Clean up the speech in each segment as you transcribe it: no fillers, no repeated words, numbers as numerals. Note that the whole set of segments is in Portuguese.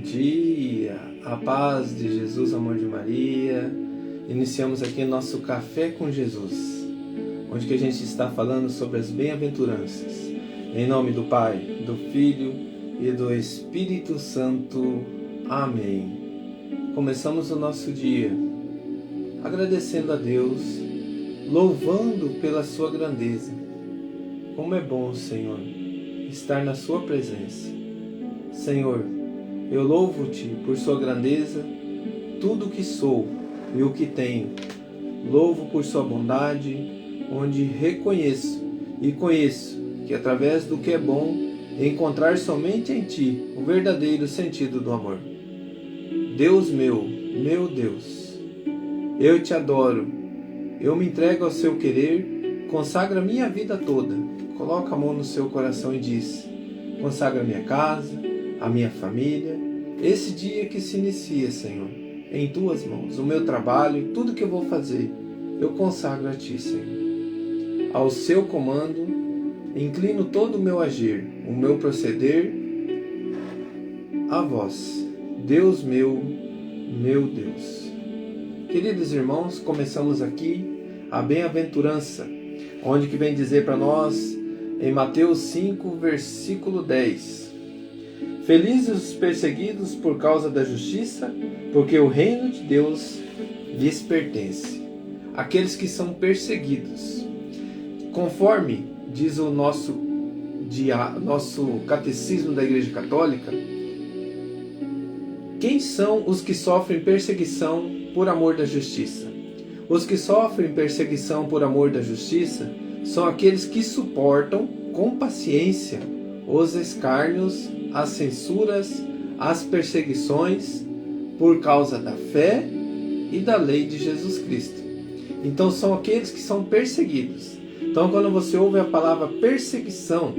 dia, a paz de Jesus, amor de Maria. Iniciamos aqui nosso Café com Jesus, onde que a gente está falando sobre as bem-aventuranças. Em nome do Pai, do Filho e do Espírito Santo. Amém. Começamos o nosso dia agradecendo a Deus, louvando pela sua grandeza. Como é bom, Senhor, estar na sua presença. Senhor, eu louvo-te por sua grandeza, tudo o que sou e o que tenho. Louvo por sua bondade, onde reconheço e conheço que através do que é bom, encontrar somente em ti o verdadeiro sentido do amor. Deus meu Deus, eu te adoro, eu me entrego ao seu querer, consagra minha vida toda. Coloca a mão no seu coração e diz: consagra a minha casa, a minha família, esse dia que se inicia, Senhor, em tuas mãos, o meu trabalho, tudo que eu vou fazer, eu consagro a ti, Senhor. Ao seu comando, inclino todo o meu agir, o meu proceder a vós, Deus meu Deus. Queridos irmãos, começamos aqui a bem-aventurança, onde que vem dizer para nós, em Mateus 5, versículo 10, felizes os perseguidos por causa da justiça, porque o reino de Deus lhes pertence. Aqueles que são perseguidos, conforme diz o nosso catecismo da Igreja Católica, quem são os que sofrem perseguição por amor da justiça? Os que sofrem perseguição por amor da justiça são aqueles que suportam com paciência os escárnios, as censuras, as perseguições por causa da fé e da lei de Jesus Cristo. Então são aqueles que são perseguidos. Então quando você ouve a palavra perseguição,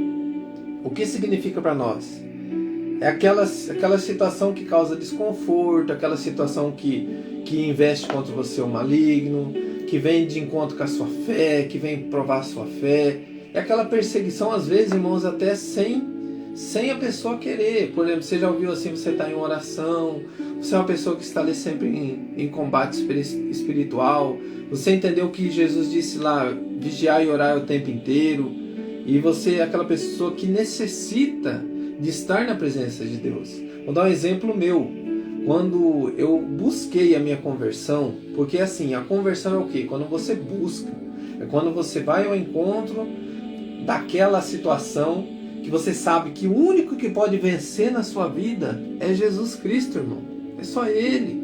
o que significa para nós? É aquela situação que causa desconforto, aquela situação que investe contra você o maligno, que vem de encontro com a sua fé, que vem provar a sua fé. É aquela perseguição, às vezes, irmãos, até sem a pessoa querer. Por exemplo, você já ouviu assim, você está em oração, você é uma pessoa que está ali sempre em combate espiritual, você entendeu que Jesus disse lá, vigiar e orar o tempo inteiro, e você é aquela pessoa que necessita de estar na presença de Deus. Vou dar um exemplo meu. Quando eu busquei a minha conversão, porque assim, a conversão é o quê? Quando você busca, é quando você vai ao encontro daquela situação que você sabe que o único que pode vencer na sua vida é Jesus Cristo, irmão. É só Ele.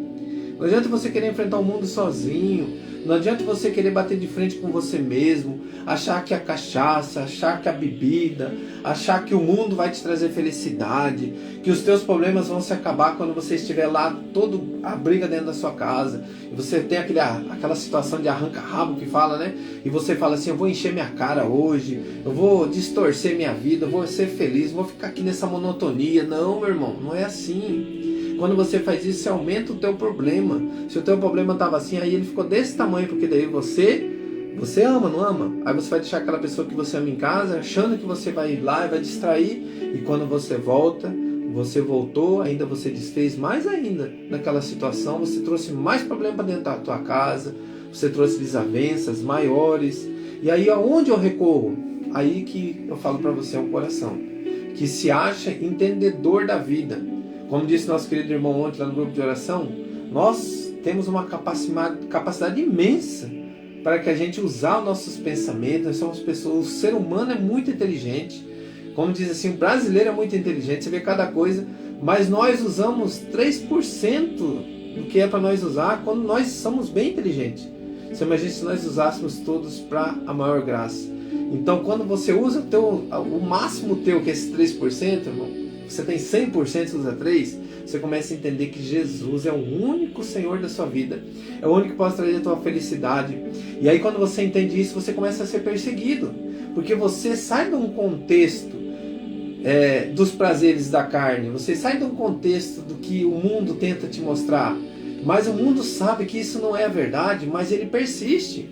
Não adianta você querer enfrentar o mundo sozinho. Não adianta você querer bater de frente com você mesmo, achar que a cachaça, achar que a bebida, achar que o mundo vai te trazer felicidade, que os teus problemas vão se acabar quando você estiver lá, todo a briga dentro da sua casa, e você tem aquela situação de arranca-rabo que fala, né? E você fala assim, eu vou encher minha cara hoje, eu vou distorcer minha vida, eu vou ser feliz, vou ficar aqui nessa monotonia. Não, meu irmão, não é assim. Quando você faz isso, você aumenta o teu problema. Se o teu problema estava assim, aí ele ficou desse tamanho, porque daí você ama, não ama? Aí você vai deixar aquela pessoa que você ama em casa, achando que você vai ir lá e vai distrair, e quando você volta, você voltou, ainda você desfez mais ainda naquela situação, você trouxe mais problema para dentro da tua casa, você trouxe desavenças maiores, e aí aonde eu recorro? Aí que eu falo para você, é o coração, que se acha entendedor da vida. Como disse nosso querido irmão ontem lá no grupo de oração, nós temos uma capacidade imensa para que a gente usar os nossos pensamentos. Nós somos pessoas, o ser humano é muito inteligente. Como diz assim, o brasileiro é muito inteligente, você vê cada coisa, mas nós usamos 3% do que é para nós usar quando nós somos bem inteligentes. Você imagina se nós usássemos todos para a maior graça. Então quando você usa o máximo teu, que é esse 3%, irmão, você tem 100%, você usa 3%, você começa a entender que Jesus é o único Senhor da sua vida, é o único que pode trazer a tua felicidade. E aí quando você entende isso, você começa a ser perseguido, porque você sai de um contexto dos prazeres da carne, você sai de um contexto do que o mundo tenta te mostrar, mas o mundo sabe que isso não é a verdade, mas ele persiste.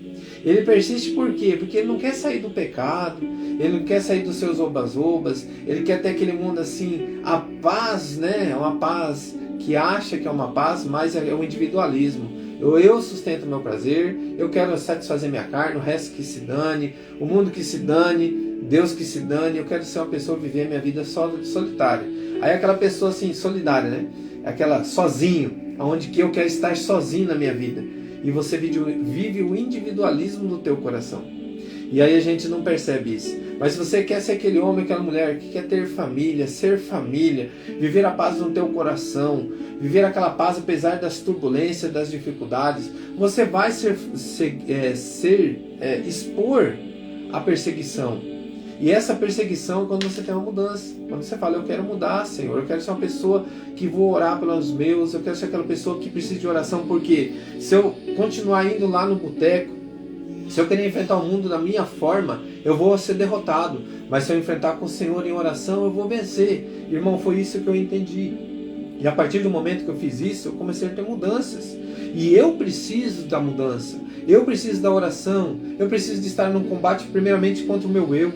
Ele persiste por quê? Porque ele não quer sair do pecado, ele não quer sair dos seus obas-obas, ele quer ter aquele mundo assim, a paz, né? Uma paz que acha que é uma paz, mas é um individualismo. Eu sustento meu prazer, eu quero satisfazer minha carne, o resto que se dane, o mundo que se dane, Deus que se dane, eu quero ser uma pessoa, viver a minha vida solitária. Aí aquela pessoa assim, solidária, né? Aquela sozinho, onde que eu quero estar sozinho na minha vida. E você vive o individualismo do teu coração. E aí a gente não percebe isso. Mas se você quer ser aquele homem, aquela mulher que quer ter família, ser família, viver a paz no teu coração, viver aquela paz apesar das turbulências, das dificuldades, você vai expor a perseguição. E essa perseguição, quando você tem uma mudança, quando você fala, eu quero mudar, Senhor, eu quero ser uma pessoa que vou orar pelos meus, eu quero ser aquela pessoa que precisa de oração, porque se eu continuar indo lá no boteco, se eu querer enfrentar o mundo da minha forma, eu vou ser derrotado. Mas se eu enfrentar com o Senhor em oração, eu vou vencer. Irmão, foi isso que eu entendi. E a partir do momento que eu fiz isso, eu comecei a ter mudanças. E eu preciso da mudança. Eu preciso da oração. Eu preciso de estar num combate primeiramente contra o meu eu.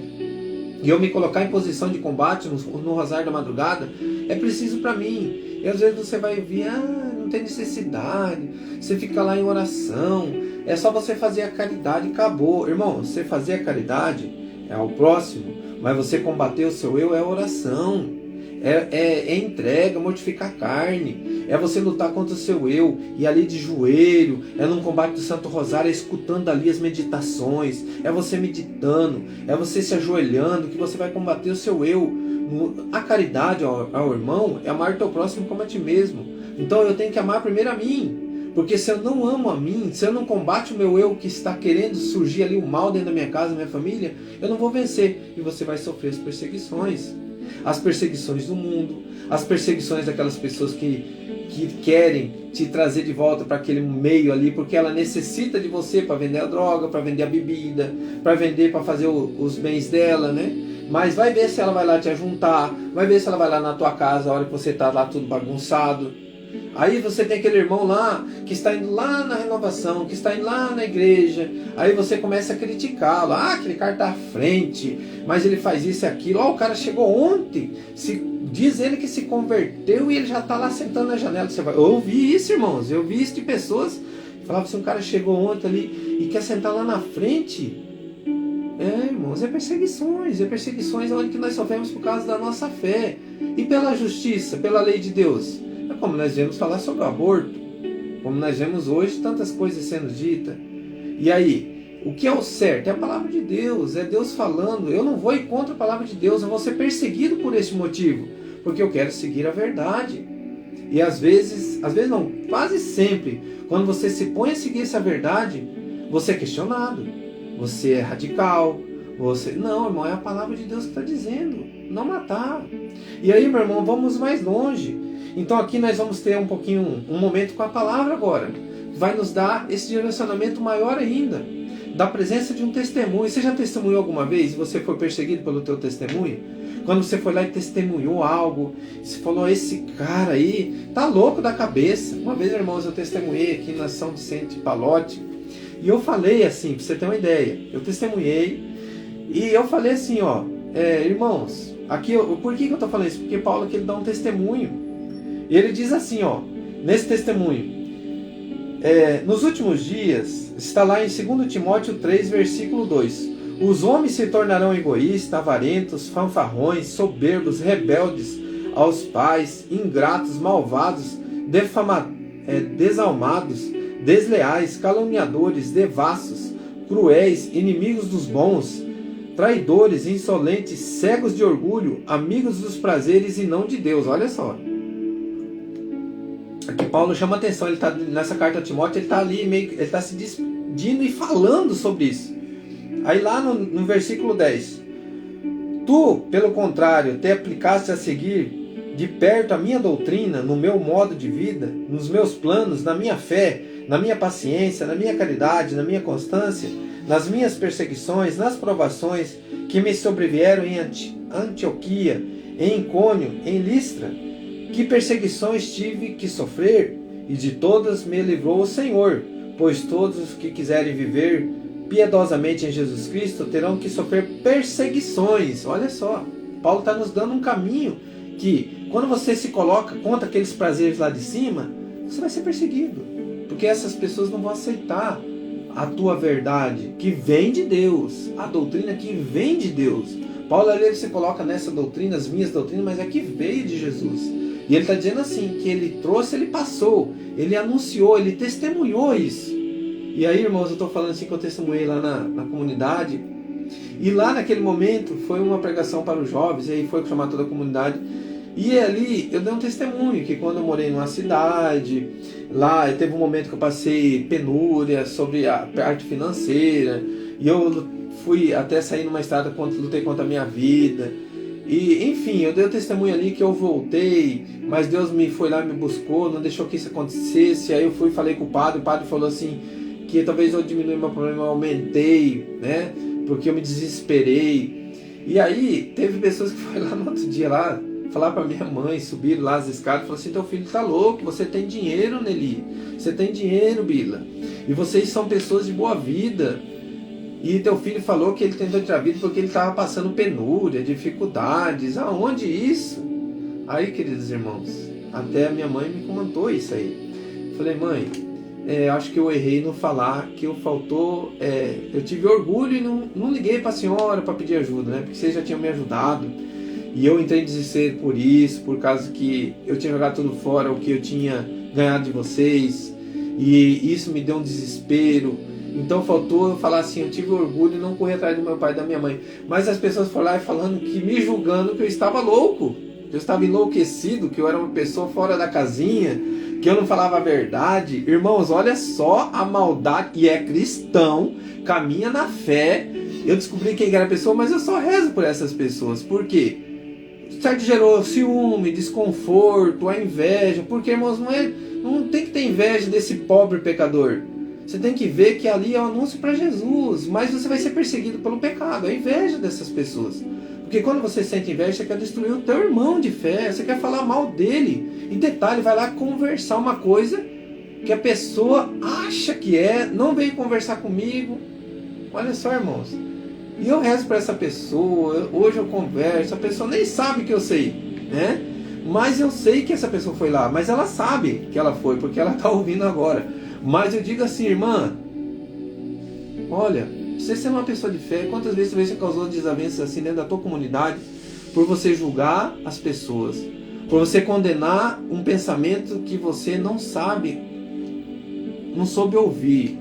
E eu me colocar em posição de combate no rosário da madrugada é preciso para mim. E às vezes você vai ver, não tem necessidade. Você fica lá em oração. É só você fazer a caridade e acabou. Irmão, você fazer a caridade é ao próximo, mas você combater o seu eu é oração. É entrega, mortificar a carne. É você lutar contra o seu eu. E ali de joelho, é num combate do Santo Rosário, é escutando ali as meditações. É você meditando, é você se ajoelhando, que você vai combater o seu eu. A caridade ao irmão é amar o teu próximo como a ti mesmo. Então eu tenho que amar primeiro a mim. Porque se eu não amo a mim, se eu não combate o meu eu que está querendo surgir ali o mal dentro da minha casa, da minha família, eu não vou vencer. E você vai sofrer as perseguições. As perseguições do mundo, as perseguições daquelas pessoas que querem te trazer de volta para aquele meio ali, porque ela necessita de você para vender a droga, para vender a bebida, para vender, para fazer os bens dela, né? Mas vai ver se ela vai lá te ajuntar, vai ver se ela vai lá na tua casa a hora que você está lá tudo bagunçado. Aí você tem aquele irmão lá que está indo lá na renovação, que está indo lá na igreja. Aí você começa a criticá-lo. Aquele cara está à frente, mas ele faz isso e aquilo. O cara chegou ontem, diz ele que se converteu e ele já está lá sentando na janela. Eu ouvi isso, irmãos, eu vi isso de pessoas que falavam assim, um cara chegou ontem ali e quer sentar lá na frente. Irmãos, é perseguições onde que nós sofremos por causa da nossa fé. E pela justiça, pela lei de Deus. É como nós vemos falar sobre o aborto, como nós vemos hoje tantas coisas sendo ditas. E aí, o que é o certo? É a palavra de Deus, é Deus falando. Eu não vou ir contra a palavra de Deus, eu vou ser perseguido por esse motivo, porque eu quero seguir a verdade. E às vezes não, quase sempre, quando você se põe a seguir essa verdade, você é questionado, você é radical, não, irmão, é a palavra de Deus que está dizendo, não matar. E aí, meu irmão, vamos mais longe. Então aqui nós vamos ter um momento com a palavra agora. Vai nos dar esse direcionamento maior ainda. Da presença de um testemunho. Você já testemunhou alguma vez e você foi perseguido pelo teu testemunho? Quando você foi lá e testemunhou algo, você falou, esse cara aí tá louco da cabeça. Uma vez, irmãos, eu testemunhei aqui na São Vicente Palote. E eu falei assim, para você ter uma ideia. Eu testemunhei e eu falei assim, irmãos, aqui, por que eu estou falando isso? Porque Paulo aqui ele dá um testemunho. E ele diz assim, nesse testemunho, nos últimos dias, está lá em 2 Timóteo 3, versículo 2, os homens se tornarão egoístas, avarentos, fanfarrões, soberbos, rebeldes aos pais, ingratos, malvados, desalmados, desleais, caluniadores, devassos, cruéis, inimigos dos bons, traidores, insolentes, cegos de orgulho, amigos dos prazeres e não de Deus. Olha só. Aqui Paulo chama atenção, ele está nessa carta a Timóteo, ele está ali ele está se despedindo e falando sobre isso. Aí lá no versículo 10, tu, pelo contrário, te aplicaste a seguir de perto a minha doutrina, no meu modo de vida, nos meus planos, na minha fé, na minha paciência, na minha caridade, na minha constância, nas minhas perseguições, nas provações que me sobrevieram em Antioquia, em Icônio, em Listra. Que perseguições tive que sofrer, e de todas me livrou o Senhor, pois todos os que quiserem viver piedosamente em Jesus Cristo terão que sofrer perseguições. Olha só, Paulo está nos dando um caminho que, quando você se coloca contra aqueles prazeres lá de cima, você vai ser perseguido, porque essas pessoas não vão aceitar a tua verdade, que vem de Deus, a doutrina que vem de Deus. Paulo ali se coloca nessa doutrina, as minhas doutrinas, mas é que veio de Jesus. E ele está dizendo assim, que ele trouxe, ele passou, ele anunciou, ele testemunhou isso. E aí, irmãos, eu estou falando assim que eu testemunhei lá na comunidade. E lá naquele momento foi uma pregação para os jovens, e aí foi chamar toda a comunidade. E ali eu dei um testemunho, que quando eu morei numa cidade, lá teve um momento que eu passei penúria sobre a parte financeira, e eu fui até sair numa estrada, lutei contra a minha vida. E enfim, eu dei o testemunho ali que eu voltei, mas Deus foi lá e me buscou, não deixou que isso acontecesse. Aí eu fui e falei com o padre falou assim, que talvez eu diminui meu problema, eu aumentei, né? Porque eu me desesperei. E aí teve pessoas que foram lá no outro dia lá falar para minha mãe, subiram lá as escadas e falaram assim, teu filho tá louco, você tem dinheiro, Nelly, você tem dinheiro, Bila, e vocês são pessoas de boa vida, e teu filho falou que ele tentou tirar a vida porque ele estava passando penúria, dificuldades. Aonde isso? Aí, queridos irmãos, até a minha mãe me comentou isso aí. Falei, mãe, acho que eu errei no falar, que eu tive orgulho e não liguei para a senhora para pedir ajuda, né? Porque vocês já tinham me ajudado. E eu entrei em desespero por isso, por causa que eu tinha jogado tudo fora, o que eu tinha ganhado de vocês. E isso me deu um desespero. Então faltou eu falar assim, eu tive orgulho e não corri atrás do meu pai e da minha mãe. Mas as pessoas foram lá e falando me julgando que eu estava louco, que eu estava enlouquecido, que eu era uma pessoa fora da casinha, que eu não falava a verdade. Irmãos, olha só a maldade, e é cristão, caminha na fé. Eu descobri quem era a pessoa, mas eu só rezo por essas pessoas. Por quê? Certo, gerou ciúme, desconforto, a inveja. Porque, irmãos, não tem que ter inveja desse pobre pecador. Você tem que ver que ali é o anúncio para Jesus, mas você vai ser perseguido pelo pecado, a inveja dessas pessoas. Porque quando você sente inveja, você quer destruir o teu irmão de fé, você quer falar mal dele. Em detalhe, vai lá conversar uma coisa que a pessoa acha que não veio conversar comigo. Olha só, irmãos. E eu rezo para essa pessoa, hoje eu converso, a pessoa nem sabe que eu sei, né? Mas eu sei que essa pessoa foi lá, mas ela sabe que ela foi, porque ela está ouvindo agora. Mas eu digo assim, irmã, olha, você é uma pessoa de fé, quantas vezes você causou desavenças assim dentro da tua comunidade por você julgar as pessoas, por você condenar um pensamento que você não sabe, não soube ouvir,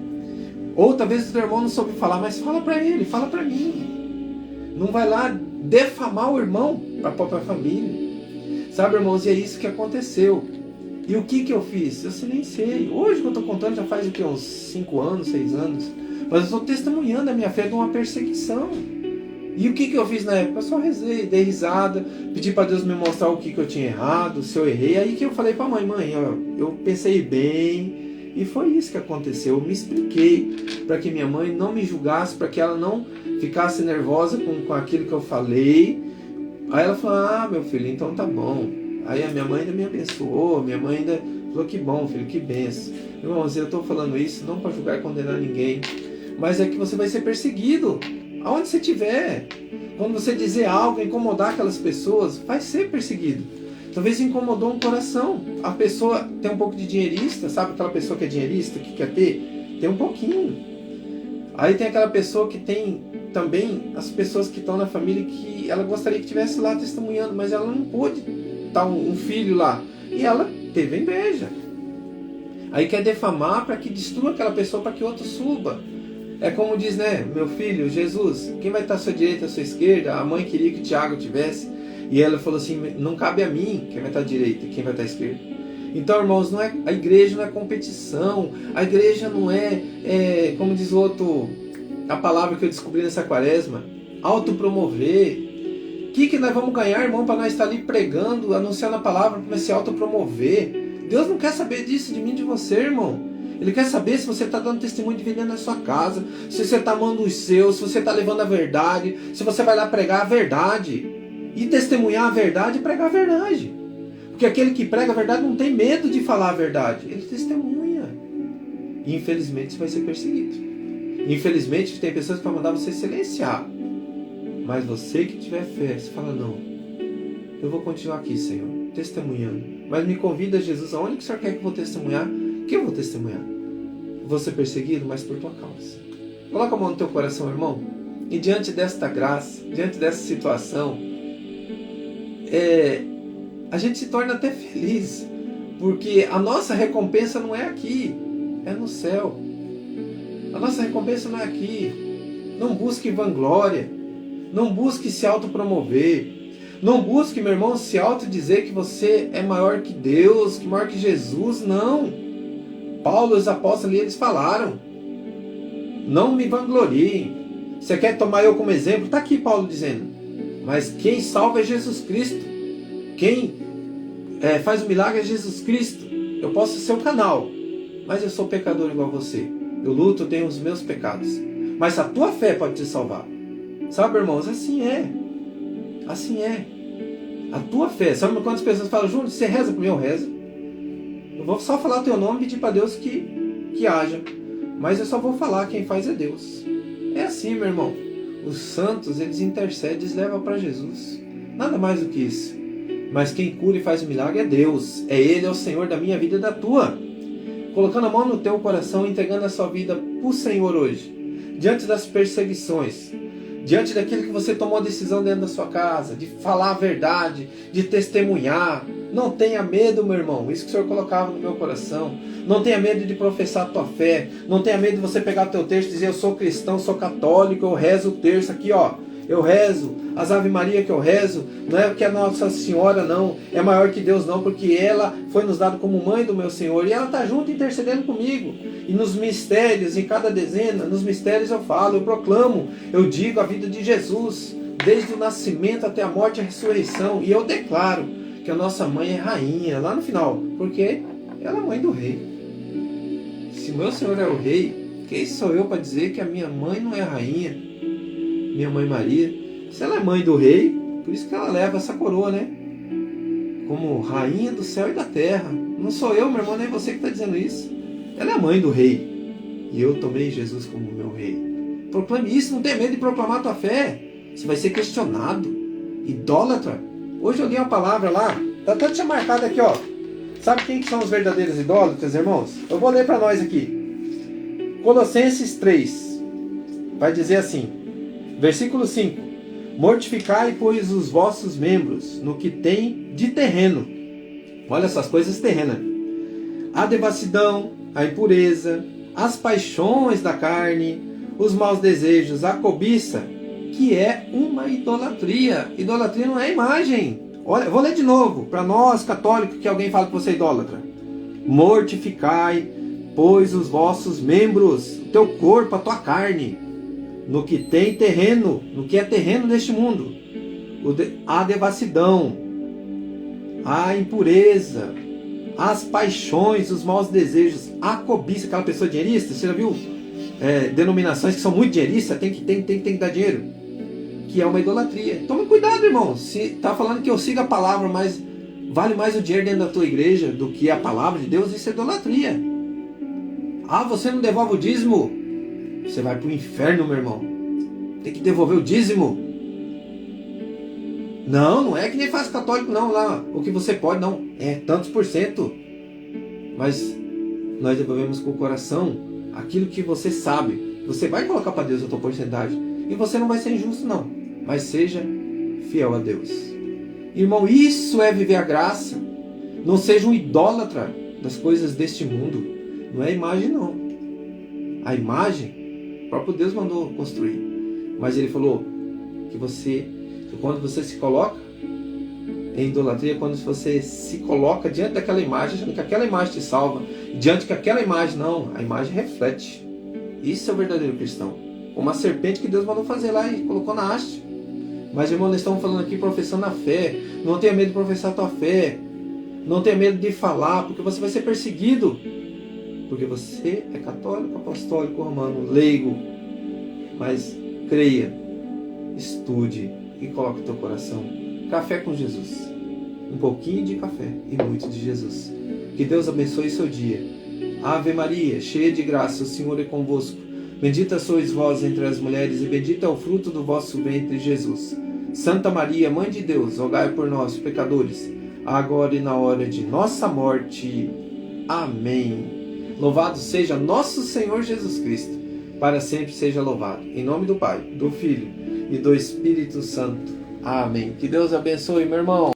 ou talvez o teu irmão não soube falar, mas fala para ele, fala para mim, não vai lá defamar o irmão para a própria família, sabe, irmãos, e é isso que aconteceu. E o que eu fiz? Eu silenciei. Hoje que eu estou contando já faz uns 5 anos, 6 anos. Mas eu estou testemunhando a minha fé de uma perseguição. E o que eu fiz na época? Eu só rezei, dei risada, pedi para Deus me mostrar o que eu tinha errado, se eu errei. Aí que eu falei para a mãe, eu pensei bem e foi isso que aconteceu. Eu me expliquei para que minha mãe não me julgasse, para que ela não ficasse nervosa com aquilo que eu falei. Aí ela falou, meu filho, então tá bom. Aí a minha mãe ainda me abençoou, minha mãe ainda falou, que bom, filho, que benção. Irmãos, eu estou falando isso não para julgar e condenar ninguém, mas é que você vai ser perseguido, aonde você estiver. Quando você dizer algo, incomodar aquelas pessoas, vai ser perseguido. Talvez incomodou um coração. A pessoa tem um pouco de dinheirista, sabe aquela pessoa que é dinheirista, que quer ter? Tem um pouquinho. Aí tem aquela pessoa que tem também as pessoas que estão na família que ela gostaria que estivesse lá testemunhando, mas ela não pôde. Tá um filho lá, e ela teve inveja, aí quer defamar para que destrua aquela pessoa, para que outro suba. É como diz, né, meu filho, Jesus, quem vai estar à sua direita, à sua esquerda? A mãe queria que Tiago tivesse, e ela falou assim, não cabe a mim quem vai estar à direita, quem vai estar à esquerda. Então, irmãos, a igreja não é competição, a igreja não é como diz o outro, a palavra que eu descobri nessa quaresma, autopromover. O que nós vamos ganhar, irmão, para nós estar ali pregando, anunciando a palavra, para se autopromover? Deus não quer saber disso de mim, de você, irmão. Ele quer saber se você está dando testemunho de vida na sua casa, se você está amando os seus, se você está levando a verdade, se você vai lá pregar a verdade. E testemunhar a verdade e pregar a verdade. Porque aquele que prega a verdade não tem medo de falar a verdade. Ele testemunha. E infelizmente você vai ser perseguido. Infelizmente, tem pessoas que vão mandar você silenciar. Mas você que tiver fé, você fala, não, eu vou continuar aqui, Senhor, testemunhando. Mas me convida, Jesus, aonde que o Senhor quer que eu vou testemunhar? Que eu vou testemunhar? Vou ser perseguido, mas por tua causa. Coloca a mão no teu coração, irmão. E diante desta graça, diante dessa situação, a gente se torna até feliz. Porque a nossa recompensa não é aqui, é no céu. A nossa recompensa não é aqui. Não busque vanglória. Não busque se autopromover. Não busque, meu irmão, se autodizer que você é maior que Deus, que maior que Jesus. Não. Paulo e os apóstolos, eles falaram. Não me vangloriem. Você quer tomar eu como exemplo? Está aqui Paulo dizendo. Mas quem salva é Jesus Cristo. Quem faz o milagre é Jesus Cristo. Eu posso ser o canal, mas eu sou pecador igual a você. Eu luto, eu tenho os meus pecados. Mas a tua fé pode te salvar. Sabe, irmãos? Assim é. Assim é. A tua fé. Sabe quantas pessoas falam, Júnior, você reza por mim? Eu rezo. Eu vou só falar o teu nome e pedir para Deus que haja. Mas eu só vou falar, quem faz é Deus. É assim, meu irmão. Os santos, eles intercedem, eles levam para Jesus. Nada mais do que isso. Mas quem cura e faz o milagre é Deus. É Ele, é o Senhor da minha vida e da tua. Colocando a mão no teu coração, entregando a sua vida para o Senhor hoje. Diante das perseguições. Diante daquilo que você tomou a decisão dentro da sua casa. De falar a verdade. De testemunhar. Não tenha medo, meu irmão. Isso que o Senhor colocava no meu coração. Não tenha medo de professar a tua fé. Não tenha medo de você pegar o teu texto e dizer, eu sou cristão, sou católico, eu rezo o terço aqui, ó. Eu rezo, as Ave Maria que eu rezo, não é porque a Nossa Senhora não, é maior que Deus não, porque ela foi nos dada como mãe do meu Senhor, e ela está junto intercedendo comigo, e nos mistérios, em cada dezena, nos mistérios eu falo, eu proclamo, eu digo a vida de Jesus, desde o nascimento até a morte e a ressurreição, e eu declaro que a nossa mãe é rainha, lá no final, porque ela é mãe do rei. Se meu Senhor é o rei, quem sou eu para dizer que a minha mãe não é rainha? Minha mãe Maria, se ela é mãe do rei, por isso que ela leva essa coroa, né? Como rainha do céu e da terra. Não sou eu, meu irmão, nem você que está dizendo isso. Ela é a mãe do rei. E eu tomei Jesus como meu rei. Proclame isso, não tenha medo de proclamar a tua fé. Você vai ser questionado. Idólatra. Hoje eu li uma palavra lá, está até tinha marcado aqui, ó. Sabe quem que são os verdadeiros idólatras, irmãos? Eu vou ler para nós aqui. Colossenses 3. Vai dizer assim. Versículo 5. Mortificai, pois, os vossos membros no que tem de terreno. Olha essas coisas terrenas. A devassidão, a impureza, as paixões da carne, os maus desejos, a cobiça, que é uma idolatria. Idolatria não é imagem. Olha, vou ler de novo, para nós católicos, que alguém fala que você é idólatra. Mortificai, pois, os vossos membros, o teu corpo, a tua carne, no que tem terreno, no que é terreno deste mundo, a devassidão, a impureza, as paixões, os maus desejos, a cobiça, aquela pessoa dinheirista, você já viu denominações que são muito dinheiristas, tem que dar dinheiro, que é uma idolatria. Tome cuidado, irmão, se está falando que eu siga a palavra, mas vale mais o dinheiro dentro da tua igreja do que a palavra de Deus, isso é idolatria. Ah, você não devolve o dízimo? Você vai para o inferno, meu irmão. Tem que devolver o dízimo. Não é que nem faz católico, não. Lá, o que você pode, não. É tantos por cento. Mas nós devolvemos com o coração aquilo que você sabe. Você vai colocar para Deus a tua porcentagem. E você não vai ser injusto, não. Mas seja fiel a Deus. Irmão, isso é viver a graça. Não seja um idólatra das coisas deste mundo. Não é imagem, não. A imagem, o próprio Deus mandou construir. Mas Ele falou que quando você se coloca em idolatria, quando você se coloca diante daquela imagem, achando que aquela imagem te salva, diante que aquela imagem, não, a imagem reflete. Isso é o verdadeiro cristão. Uma serpente que Deus mandou fazer lá e colocou na haste. Mas, irmão, nós estamos falando aqui professando a fé. Não tenha medo de professar a tua fé. Não tenha medo de falar, porque você vai ser perseguido. Porque você é católico, apostólico, romano, leigo. Mas creia, estude e coloque o teu coração. Café com Jesus. Um pouquinho de café e muito de Jesus. Que Deus abençoe seu dia. Ave Maria, cheia de graça, o Senhor é convosco. Bendita sois vós entre as mulheres, e bendito é o fruto do vosso ventre, Jesus. Santa Maria, Mãe de Deus, rogai por nós, pecadores, agora e na hora de nossa morte. Amém. Louvado seja nosso Senhor Jesus Cristo, para sempre seja louvado. Em nome do Pai, do Filho e do Espírito Santo. Amém. Que Deus abençoe, meu irmão.